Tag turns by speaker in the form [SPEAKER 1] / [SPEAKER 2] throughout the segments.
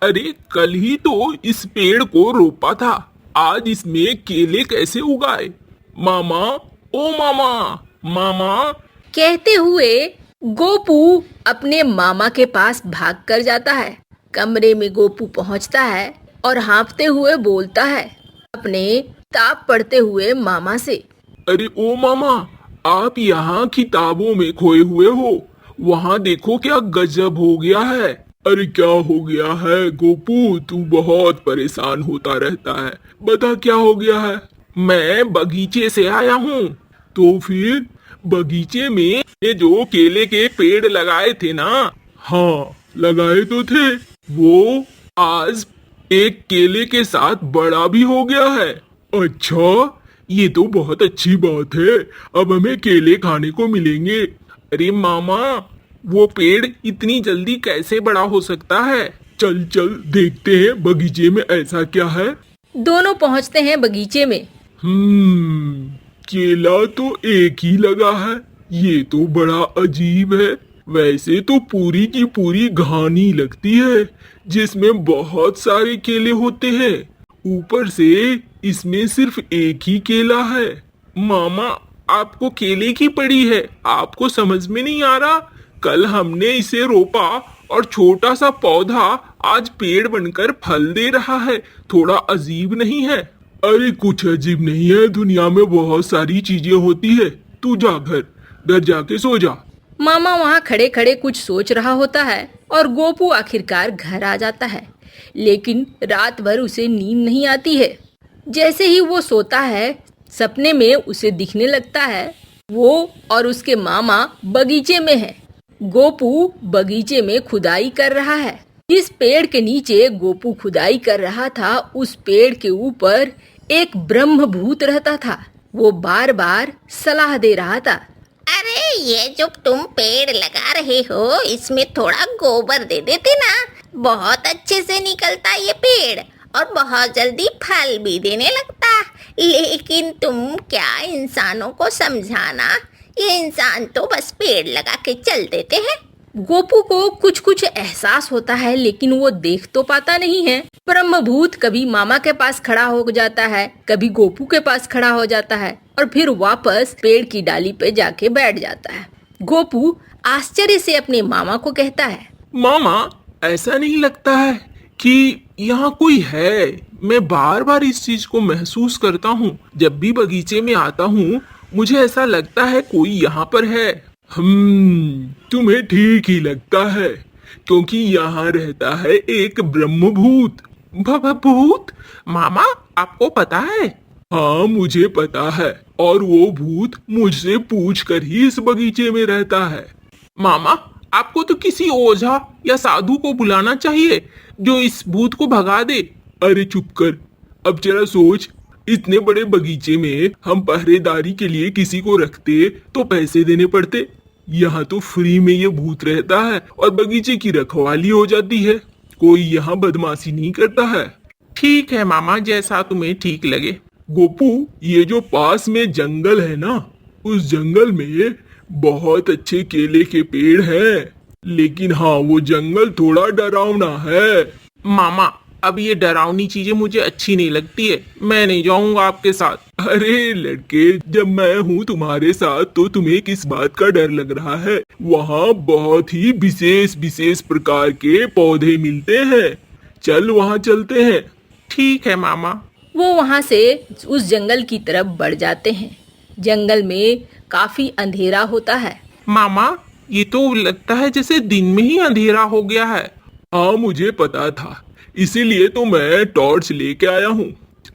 [SPEAKER 1] अरे कल ही तो इस पेड़ को रोपा था, आज इसमें केले कैसे उगाए? मामा, ओ मामा, मामा।
[SPEAKER 2] कहते हुए गोपू अपने मामा के पास भाग कर जाता है। कमरे में गोपू पहुंचता है और हाँफते हुए बोलता है अपने किताब पढ़ते हुए मामा से।
[SPEAKER 1] अरे ओ मामा, आप यहाँ किताबों में खोए हुए हो। वहाँ देखो क्या गजब हो गया है। अरे क्या हो गया है गोपू, तू बहुत परेशान होता रहता है। बता क्या हो गया है। मैं बगीचे से आया हूँ। तो फिर बगीचे में ये जो केले के पेड़ लगाए थे ना। हाँ, लगाए तो थे। वो आज एक केले के साथ बड़ा भी हो गया है। अच्छा, ये तो बहुत अच्छी बात है। अब हमें केले खाने को मिलेंगे। अरे मामा, वो पेड़ इतनी जल्दी कैसे बड़ा हो सकता है? चल चल देखते हैं बगीचे में ऐसा क्या है।
[SPEAKER 2] दोनों पहुंचते हैं बगीचे में।
[SPEAKER 1] केला तो एक ही लगा है। ये तो बड़ा अजीब है। वैसे तो पूरी की पूरी घानी लगती है जिसमें बहुत सारे केले होते हैं। ऊपर से इसमें सिर्फ एक ही केला है। मामा, आपको केले की पड़ी है, आपको समझ में नहीं आ रहा? कल हमने इसे रोपा और छोटा सा पौधा आज पेड़ बनकर फल दे रहा है। थोड़ा अजीब नहीं है? अरे कुछ अजीब नहीं है, दुनिया में बहुत सारी चीजें होती है। तू जा घर जाके सो जा।
[SPEAKER 2] मामा वहाँ खड़े खड़े कुछ सोच रहा होता है और गोपू आखिरकार घर आ जाता है। लेकिन रात भर उसे नींद नहीं आती है। जैसे ही वो सोता है, सपने में उसे दिखने लगता है वो और उसके मामा बगीचे में है। गोपू बगीचे में खुदाई कर रहा है। जिस पेड़ के नीचे गोपू खुदाई कर रहा था, उस पेड़ के ऊपर एक ब्रह्म भूत रहता था। वो बार बार सलाह दे रहा था।
[SPEAKER 3] अरे ये जो तुम पेड़ लगा रहे हो, इसमें थोड़ा गोबर दे देते ना, बहुत अच्छे से निकलता ये पेड़ और बहुत जल्दी फल भी देने लगता। लेकिन तुम क्या इंसानों को समझाना, ये इंसान तो बस पेड़ लगा के चल देते हैं।
[SPEAKER 2] गोपू को कुछ कुछ एहसास होता है, लेकिन वो देख तो पाता नहीं है। ब्रह्मभूत कभी मामा के पास खड़ा हो जाता है, कभी गोपू के पास खड़ा हो जाता है और फिर वापस पेड़ की डाली पे जाके बैठ जाता है। गोपू आश्चर्य से अपने मामा को कहता है,
[SPEAKER 1] मामा, ऐसा नहीं लगता है कि यहाँ कोई है? मैं बार बार इस चीज को महसूस करता हूँ। जब भी बगीचे में आता हूँ मुझे ऐसा लगता है कोई यहाँ पर है। तुम्हें ठीक ही लगता है, क्योंकि यहाँ रहता है एक ब्रह्मभूत। भूत? मामा, आपको पता है? हाँ, मुझे पता है। और वो भूत मुझसे पूछ कर ही इस बगीचे में रहता है। मामा, आपको तो किसी ओझा या साधु को बुलाना चाहिए जो इस भूत को भगा दे। अरे चुप कर, अब जरा सोच, इतने बड़े बगीचे में हम पहरेदारी के लिए किसी को रखते तो पैसे देने पड़ते। यहाँ तो फ्री में ये भूत रहता है और बगीचे की रखवाली हो जाती है। कोई यहाँ बदमाशी नहीं करता है। ठीक है मामा, जैसा तुम्हें ठीक लगे। गोपू, ये जो पास में जंगल है ना, उस जंगल में बहुत अच्छे केले के पेड़ हैं। लेकिन हाँ, वो जंगल थोड़ा डरावना है। मामा, अब ये डरावनी चीजें मुझे अच्छी नहीं लगती है। मैं नहीं जाऊंगा आपके साथ। अरे लड़के, जब मैं हूँ तुम्हारे साथ तो तुम्हें किस बात का डर लग रहा है? वहाँ बहुत ही विशेष विशेष प्रकार के पौधे मिलते हैं। चल वहाँ चलते हैं। ठीक है मामा।
[SPEAKER 2] वो वहाँ से उस जंगल की तरफ बढ़ जाते हैं। जंगल में काफी अंधेरा होता है।
[SPEAKER 1] मामा, ये तो लगता है जैसे दिन में ही अंधेरा हो गया है। हाँ, मुझे पता था, इसीलिए तो मैं टॉर्च लेके आया हूँ।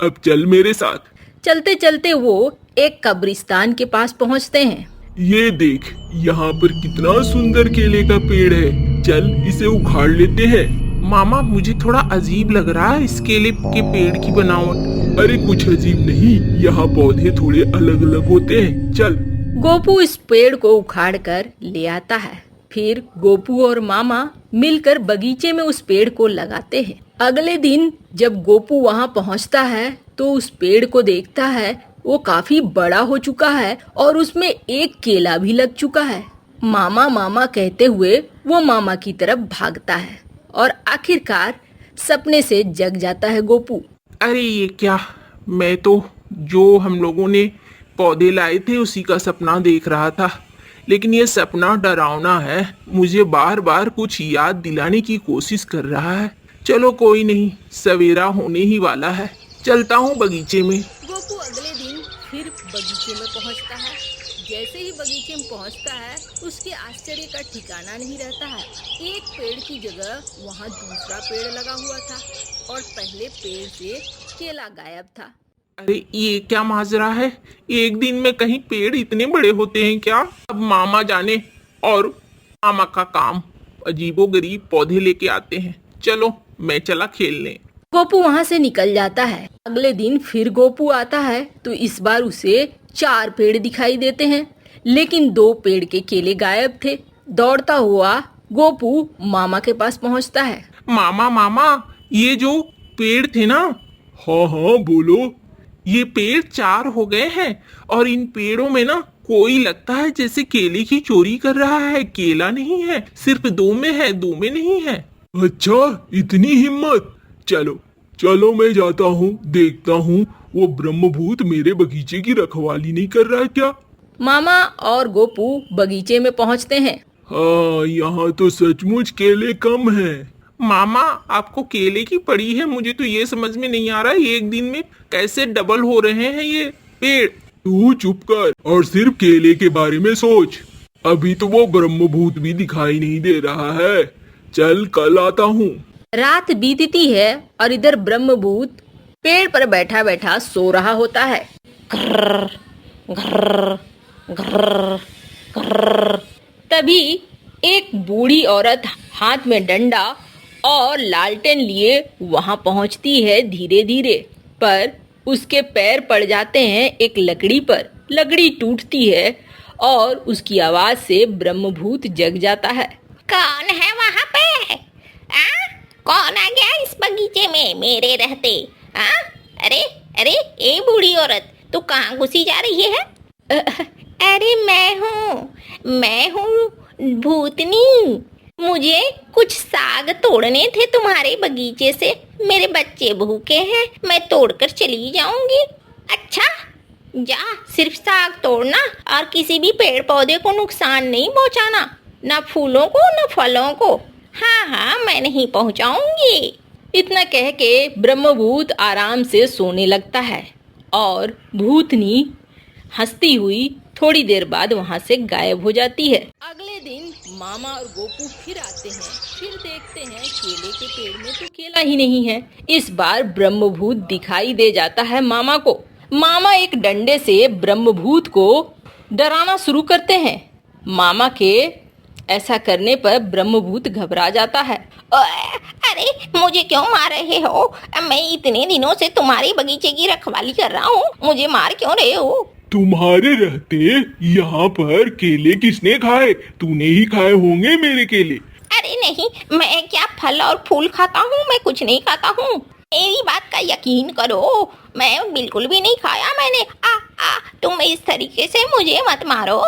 [SPEAKER 1] अब चल मेरे साथ।
[SPEAKER 2] चलते चलते वो एक कब्रिस्तान के पास पहुँचते हैं।
[SPEAKER 1] ये देख, यहाँ पर कितना सुंदर केले का पेड़ है। चल इसे उखाड़ लेते हैं। मामा, मुझे थोड़ा अजीब लग रहा है इस केले के पेड़ की बनावट। अरे कुछ अजीब नहीं, यहाँ पौधे थोड़े अलग अलग होते हैं। चल।
[SPEAKER 2] गोपू इस पेड़ को उखाड़ कर ले आता है। फिर गोपू और मामा मिलकर बगीचे में उस पेड़ को लगाते हैं। अगले दिन जब गोपू वहाँ पहुँचता है तो उस पेड़ को देखता है, वो काफी बड़ा हो चुका है और उसमें एक केला भी लग चुका है। मामा मामा कहते हुए वो मामा की तरफ भागता है और आखिरकार सपने से जग जाता है गोपू।
[SPEAKER 1] अरे ये क्या, मैं तो जो हम लोगों ने पौधे लाए थे उसी का सपना देख रहा था, लेकिन ये सपना डरावना है, मुझे बार बार कुछ याद दिलाने की कोशिश कर रहा है। चलो कोई नहीं, सवेरा होने ही वाला है, चलता हूँ बगीचे में।
[SPEAKER 2] गोपू अगले दिन फिर बगीचे में पहुंचता है। जैसे ही बगीचे में पहुंचता है, उसके आश्चर्य का ठिकाना नहीं रहता है। एक पेड़ की जगह वहां दूसरा पेड़ लगा हुआ था और पहले पेड़ से केला गायब था।
[SPEAKER 1] अरे ये क्या माजरा है, एक दिन में कहीं पेड़ इतने बड़े होते हैं क्या? अब मामा जाने, और मामा का काम अजीबोगरीब पौधे लेके आते हैं। चलो मैं चला खेलने।
[SPEAKER 2] गोपू वहां से निकल जाता है। अगले दिन फिर गोपू आता है तो इस बार उसे 4 पेड़ दिखाई देते हैं, लेकिन 2 पेड़ के केले गायब थे। दौड़ता हुआ गोपू मामा के पास पहुंचता है।
[SPEAKER 1] मामा मामा, ये जो पेड़ थे ना। हाँ हाँ बोलो। ये पेड़ 4 हो गए हैं और इन पेड़ों में ना कोई लगता है जैसे केले की चोरी कर रहा है। केला नहीं है, सिर्फ 2 में है, 2 में नहीं है। अच्छा, इतनी हिम्मत। चलो चलो मैं जाता हूँ, देखता हूँ वो ब्रह्मभूत मेरे बगीचे की रखवाली नहीं कर रहा है क्या।
[SPEAKER 2] मामा और गोपू बगीचे में पहुंचते हैं।
[SPEAKER 1] हाँ, यहाँ तो सचमुच केले कम हैं। मामा, आपको केले की पड़ी है, मुझे तो ये समझ में नहीं आ रहा है एक दिन में कैसे डबल हो रहे हैं ये पेड़। तू चुप कर और सिर्फ केले के बारे में सोच। अभी तो वो ब्रह्मभूत भी दिखाई नहीं दे रहा है। चल कल आता हूँ।
[SPEAKER 2] रात बीतती है और इधर ब्रह्मभूत पेड़ पर बैठा बैठा सो रहा होता है। घर्र, घर्र, घर्र, घर्र। तभी एक बूढ़ी औरत हाथ में डंडा और लालटेन लिए वहां पहुंचती है धीरे धीरे, पर उसके पैर पड़ जाते हैं एक लकड़ी पर। लकड़ी टूटती है और उसकी आवाज से ब्रह्मभूत जग जाता है।
[SPEAKER 3] कौन है वहाँ पे? कौन आ गया इस बगीचे में मेरे रहते? अरे अरे, ए बूढ़ी औरत, तू कहाँ घुसी जा रही है? अरे मैं हूँ भूतनी। मुझे कुछ साग तोड़ने थे तुम्हारे बगीचे से। मेरे बच्चे भूखे हैं, मैं तोड़कर चली जाऊंगी। अच्छा, जा, सिर्फ साग तोड़ना और किसी भी पेड़ पौधे को नुकसान नहीं पहुंचाना, ना फूलों को ना फलों को। हाँ हाँ, मैं नहीं पहुंचाऊंगी।
[SPEAKER 2] इतना कह के ब्रह्मभूत आराम से सोने लगता है और भूतनी हंसती हुई थोड़ी देर बाद वहां से गायब हो जाती है। अगले दिन मामा और गोपू फिर आते हैं। फिर देखते हैं केले के पेड़ में तो केला ही नहीं है। इस बार ब्रह्मभूत दिखाई दे जाता है मामा को। मामा एक डंडे से ब्रह्मभूत को डराना शुरू करते हैं। मामा के ऐसा करने पर ब्रह्मभूत घबरा जाता है।
[SPEAKER 3] अरे, मुझे क्यों मार रहे हो? मैं इतने दिनों से तुम्हारे बगीचे की रखवाली कर रहा हूँ, मुझे मार क्यों रहे हो?
[SPEAKER 1] तुम्हारे रहते यहाँ पर केले किसने खाए? तूने ही खाए होंगे मेरे केले।
[SPEAKER 3] अरे नहीं, मैं क्या फल और फूल खाता हूँ? मैं कुछ नहीं खाता हूँ, मेरी बात का यकीन करो, मैं बिल्कुल भी नहीं खाया मैंने। तुम इस तरीके से मुझे मत मारो।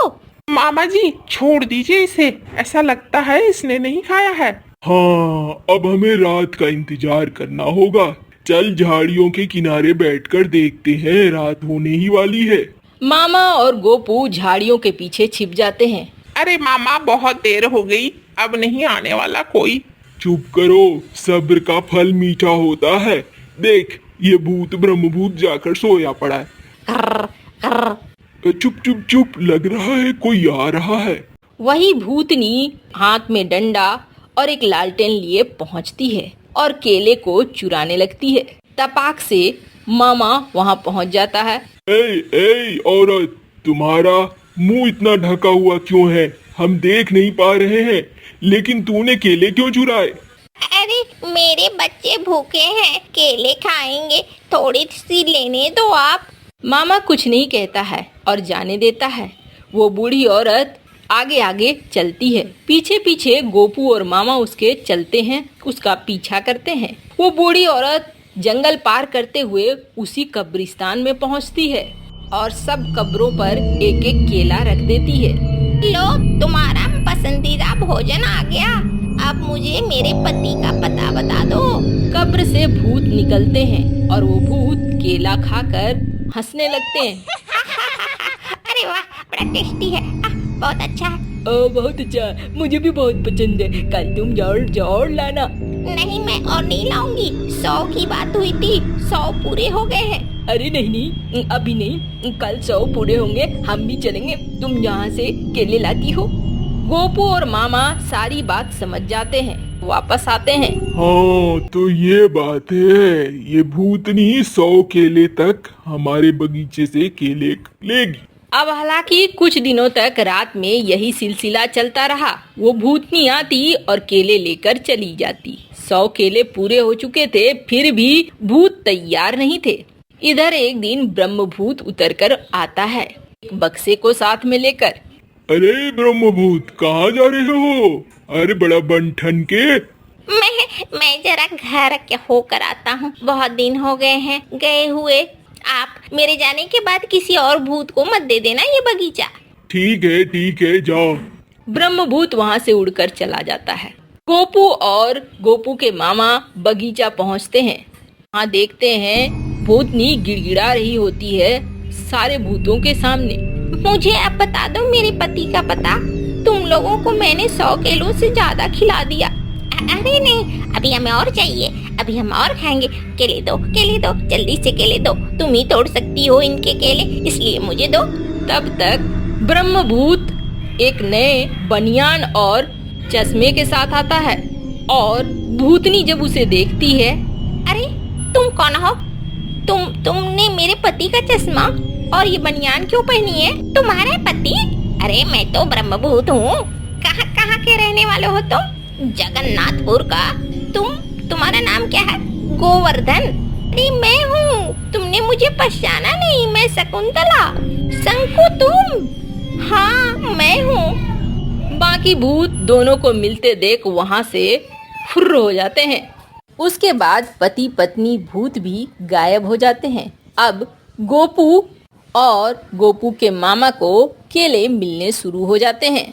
[SPEAKER 1] मामा जी छोड़ दीजिए इसे, ऐसा लगता है इसने नहीं खाया है। हाँ, अब हमें रात का इंतजार करना होगा। चल झाड़ियों के किनारे बैठकर देखते हैं, रात होने ही वाली है।
[SPEAKER 2] मामा और गोपू झाड़ियों के पीछे छिप जाते हैं।
[SPEAKER 1] अरे मामा, बहुत देर हो गई, अब नहीं आने वाला कोई। चुप करो, सब्र का फल मीठा होता है। देख, ये भूत ब्रह्मभूत जाकर सोया पड़ा है। चुप चुप चुप, लग रहा है कोई आ रहा है।
[SPEAKER 2] वही भूतनी हाथ में डंडा और एक लालटेन लिए पहुंचती है और केले को चुराने लगती है। तपाक से मामा वहां पहुंच जाता है।
[SPEAKER 1] ए औरत, तुम्हारा मुंह इतना ढका हुआ क्यों है? हम देख नहीं पा रहे हैं, लेकिन तूने केले क्यों चुराए?
[SPEAKER 3] अरे, मेरे बच्चे भूखे हैं, केले खाएंगे, थोड़ी सी लेने दो आप।
[SPEAKER 2] मामा कुछ नहीं कहता है और जाने देता है। वो बूढ़ी औरत आगे आगे चलती है, पीछे पीछे गोपू और मामा उसके चलते हैं, उसका पीछा करते हैं। वो बूढ़ी औरत जंगल पार करते हुए उसी कब्रिस्तान में पहुंचती है और सब कब्रों पर एक एक केला रख देती है।
[SPEAKER 3] लो, तुम्हारा पसंदीदा भोजन आ गया। अब मुझे मेरे पति का पता बता दो।
[SPEAKER 2] कब्र से भूत निकलते हैं और वो भूत केला खाकर हंसने लगते हैं।
[SPEAKER 3] अरे वाह, बड़ा टेस्टी है। बहुत अच्छा है।
[SPEAKER 2] बहुत अच्छा, मुझे भी बहुत पसंद है। कल तुम जरूर लाना।
[SPEAKER 3] नहीं, मैं और नहीं लाऊंगी। 100 की बात हुई थी, 100 पूरे हो गए हैं।
[SPEAKER 2] अरे नहीं, अभी नहीं, कल 100 पूरे होंगे, हम भी चलेंगे। तुम यहाँ से केले लाती हो। गोपू और मामा सारी बात समझ जाते हैं, वापस आते हैं।
[SPEAKER 1] हाँ तो ये बात है, ये भूतनी 100 केले तक हमारे बगीचे से केले लेगी।
[SPEAKER 2] अब हालांकि कुछ दिनों तक रात में यही सिलसिला चलता रहा। वो भूतनी आती और केले लेकर चली जाती। 100 केले पूरे हो चुके थे, फिर भी भूत तैयार नहीं थे। इधर एक दिन ब्रह्मभूत उतरकर आता है, एक बक्से को साथ में लेकर।
[SPEAKER 1] अरे ब्रह्मभूत, कहाँ जा रहे हो? अरे बड़ा बंठन के।
[SPEAKER 3] मैं जरा घर के होकर आता हूँ। बहुत दिन हो गए हैं गए हुए। आप मेरे जाने के बाद किसी और भूत को मत दे देना ये बगीचा।
[SPEAKER 1] ठीक है, जाओ।
[SPEAKER 2] ब्रह्मभूत वहाँ से उड़कर चला जाता है। गोपू और गोपू के मामा बगीचा पहुँचते हैं। वहाँ देखते हैं भूतनी गिड़गिड़ा रही होती है सारे भूतों के सामने।
[SPEAKER 3] मुझे अब बता दो मेरे पति का पता। तुम लोगों को मैंने 100 किलो से ज्यादा खिला दिया। अरे नहीं, अभी हमें और चाहिए, अभी हम और खाएंगे। केले दो, जल्दी से केले दो। तुम ही तोड़ सकती हो इनके केले, इसलिए मुझे दो।
[SPEAKER 2] तब तक ब्रह्मभूत एक नए बनियान और चश्मे के साथ आता है और भूतनी जब उसे देखती है,
[SPEAKER 3] अरे तुम कौन हो? तुमने मेरे पति का चश्मा और ये बनियान क्यों पहनी है? तुम्हारे पति? अरे मैं तो ब्रह्मभूत हूँ। कहाँ के रहने वाले हो तुम? जगन्नाथपुर का। तुम्हारा नाम क्या है? गोवर्धन। अरे मैं हूँ, तुमने मुझे पहचाना नहीं? मैं शकुंतला। शंकु तुम? हाँ मैं हूँ।
[SPEAKER 2] बाकी भूत दोनों को मिलते देख वहाँ से फुर्र हो जाते हैं। उसके बाद पति पत्नी भूत भी गायब हो जाते हैं। अब गोपू और गोपू के मामा को केले मिलने शुरू हो जाते हैं।